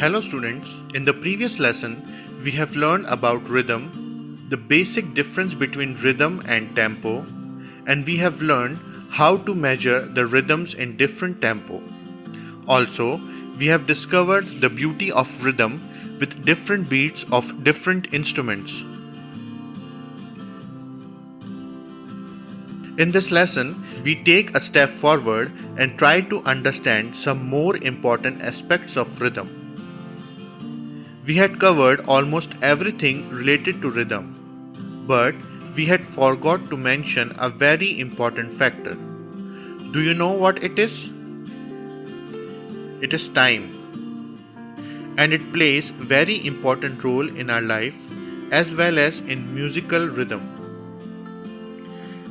Hello students, in the previous lesson we have learned about rhythm, the basic difference between rhythm and tempo, and we have learned how to measure the rhythms in different tempo. Also, we have discovered the beauty of rhythm with different beats of different instruments. In this lesson, we take a step forward and try to understand some more important aspects of rhythm. We had covered almost everything related to rhythm, but we had forgot to mention a very important factor. Do you know what it is? It is time. And it plays very important role in our life as well as in musical rhythm.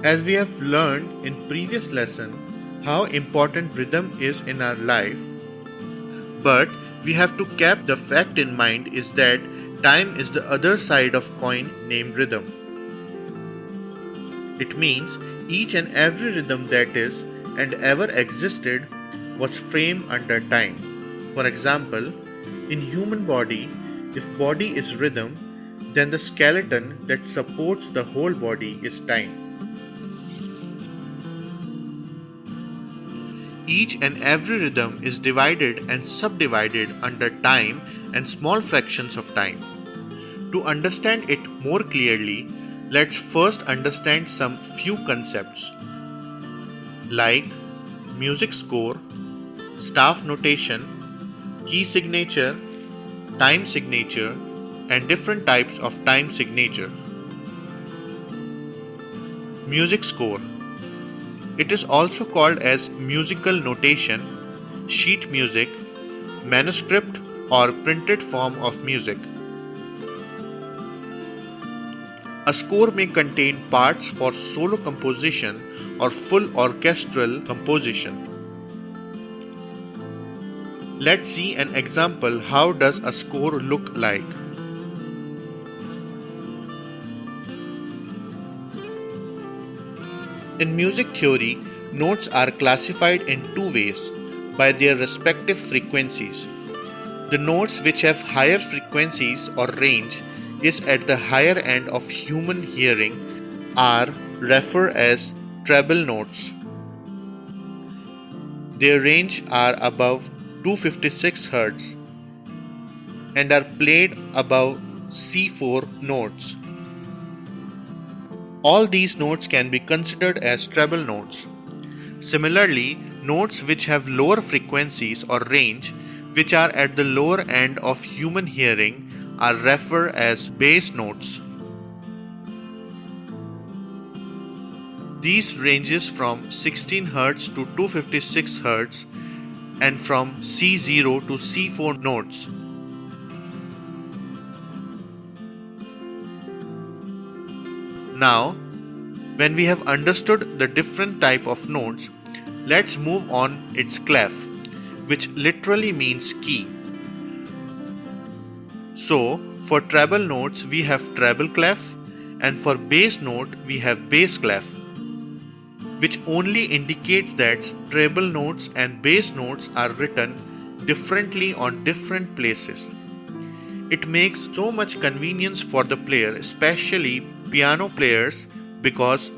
As we have learned in previous lesson how important rhythm is in our life, but we have to keep the fact in mind is that time is the other side of coin named rhythm. It means each and every rhythm that is and ever existed was framed under time. For example, in human body, if body is rhythm, then the skeleton that supports the whole body is time. Each and every rhythm is divided and subdivided under time and small fractions of time. To understand it more clearly, let's first understand some few concepts like music score, staff notation, key signature, time signature, and different types of time signature. Music score. It is also called as musical notation, sheet music, manuscript or printed form of music. A score may contain parts for solo composition or full orchestral composition. Let's see an example how does a score look like. In music theory, notes are classified in two ways, by their respective frequencies. The notes which have higher frequencies or range is at the higher end of human hearing are referred as treble notes. Their range are above 256 Hz and are played above C4 notes. All these notes can be considered as treble notes. Similarly, notes which have lower frequencies or range, which are at the lower end of human hearing, are referred as bass notes. These ranges from 16 Hz to 256 Hz and from C0 to C4 notes. Now, when we have understood the different type of notes, let's move on its clef, which literally means key. So, for treble notes we have treble clef and for bass note we have bass clef, which only indicates that treble notes and bass notes are written differently on different places. It makes so much convenience for the player, especially piano players, because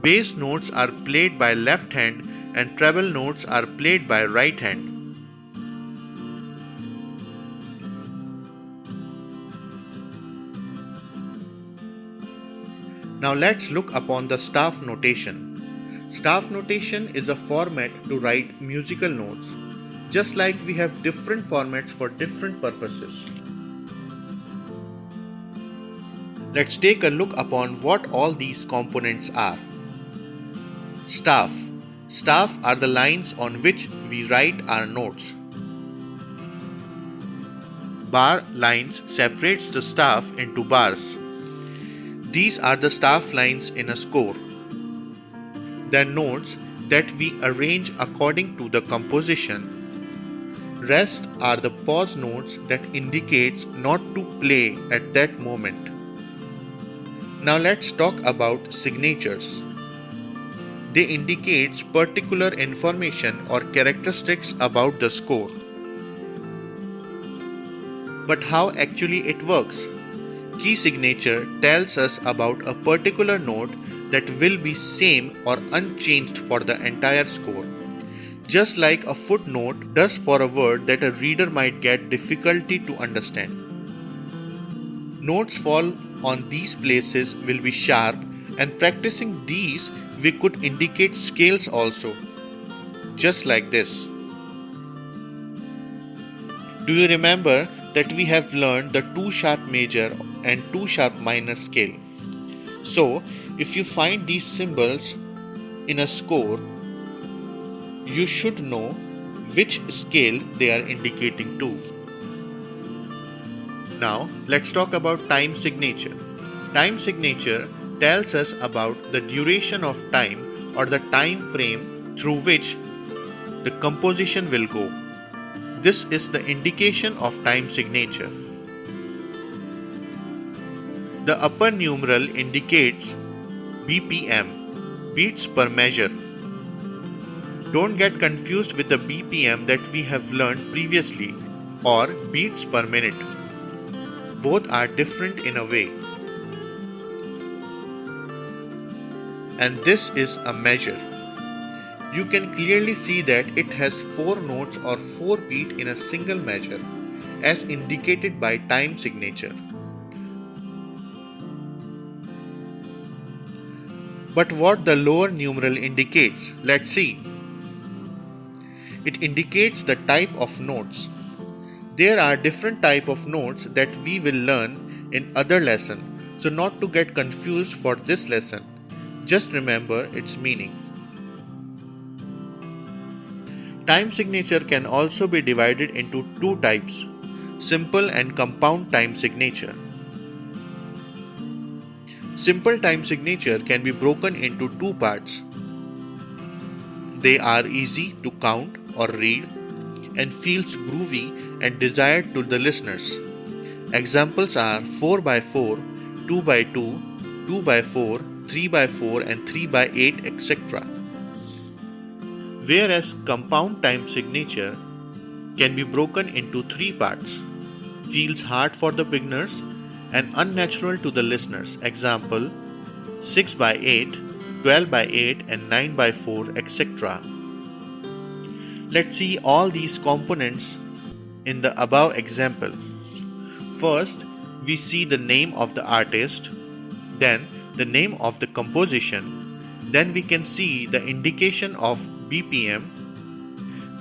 bass notes are played by left hand and treble notes are played by right hand. Now let's look upon the staff notation. Staff notation is a format to write musical notes, just like we have different formats for different purposes. Let's take a look upon what all these components are. Staff. Staff are the lines on which we write our notes. Bar lines separates the staff into bars. These are the staff lines in a score. Then notes that we arrange according to the composition. Rest are the pause notes that indicates not to play at that moment. Now let's talk about signatures. They indicate particular information or characteristics about the score. But how actually it works? Key signature tells us about a particular note that will be same or unchanged for the entire score. Just like a footnote does for a word that a reader might get difficulty to understand. Notes fall on these places will be sharp, and practicing these we could indicate scales also. Just like this. Do you remember that we have learned the 2 sharp major and 2 sharp minor scale? So, if you find these symbols in a score, you should know which scale they are indicating to. Now, let's talk about time signature. Time signature tells us about the duration of time or the time frame through which the composition will go. This is the indication of time signature. The upper numeral indicates BPM, beats per measure. Don't get confused with the BPM that we have learned previously or beats per minute. Both are different in a way. And this is a measure. You can clearly see that it has 4 notes or 4 beats in a single measure, as indicated by time signature. But what the lower numeral indicates? Let's see. It indicates the type of notes. There are different type of notes that we will learn in other lesson, so not to get confused for this lesson, just remember its meaning. Time signature can also be divided into 2 types, simple and compound time signature. Simple time signature can be broken into 2 parts. They are easy to count or read and feels groovy and desired to the listeners. Examples are 4x4, 2x2, 2x4, 3x4 and 3x8, etc. Whereas compound time signature can be broken into 3 parts, feels hard for the beginners and unnatural to the listeners. Example 6x8, 12x8 and 9x4, etc. Let's see all these components in the above example. First, we see the name of the artist, then the name of the composition, then we can see the indication of BPM,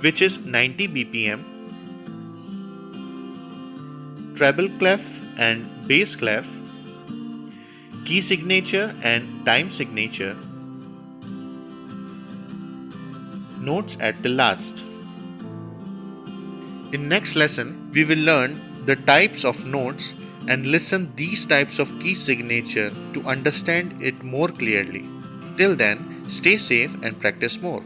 which is 90 BPM, treble clef and bass clef, key signature and time signature, notes at the last. In next lesson, we will learn the types of notes and listen these types of key signature to understand it more clearly. Till then, stay safe and practice more.